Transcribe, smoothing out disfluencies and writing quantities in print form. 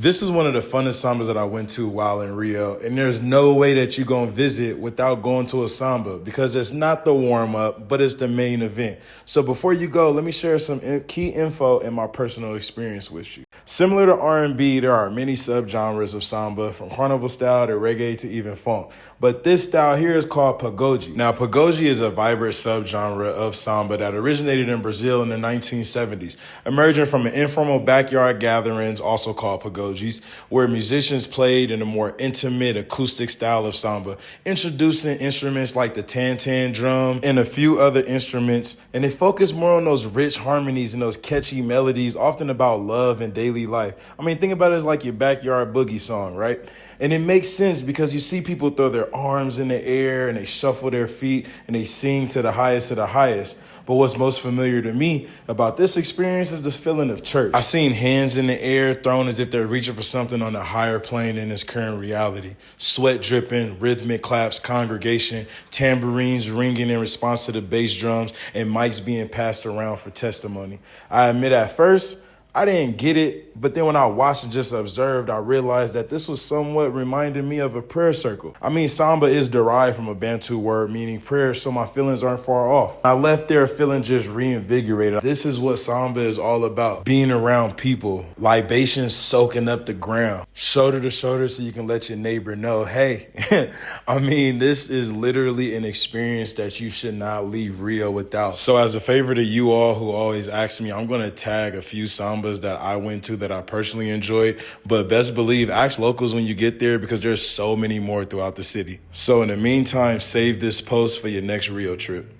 This is one of the funnest sambas that I went to while in Rio, and there's no way that you're going to visit without going to a samba because it's not the warm-up, but it's the main event. So before you go, let me share some key info and my personal experience with you. Similar to R&B, there are many subgenres of samba, from carnival style to reggae to even funk. But this style here is called pagode. Now, pagode is a vibrant subgenre of samba that originated in Brazil in the 1970s, emerging from an informal backyard gatherings, also called pagodes, where musicians played in a more intimate acoustic style of samba, introducing instruments like the tan-tan drum and a few other instruments, and they focus more on those rich harmonies and those catchy melodies, often about love and daily life. I mean, think about it as like your backyard boogie song, right? And it makes sense because you see people throw their arms in the air and they shuffle their feet and they sing to the highest of the highest. But what's most familiar to me about this experience is this feeling of church. I've seen hands in the air thrown as if they're reaching for something on a higher plane than its current reality. Sweat dripping, rhythmic claps, congregation, tambourines ringing in response to the bass drums, and mics being passed around for testimony. I admit at first, I didn't get it, but then when I watched and just observed, I realized that this was somewhat reminding me of a prayer circle. I mean, samba is derived from a Bantu word meaning prayer, so my feelings aren't far off. I left there feeling just reinvigorated. This is what samba is all about: being around people, libations soaking up the ground, shoulder to shoulder so you can let your neighbor know, hey, I mean, this is literally an experience that you should not leave Rio without. So as a favor to you all who always ask me, I'm going to tag a few sambas that I went to that I personally enjoyed, but best believe, ask locals when you get there because there's so many more throughout the city. So in the meantime, save this post for your next Rio trip.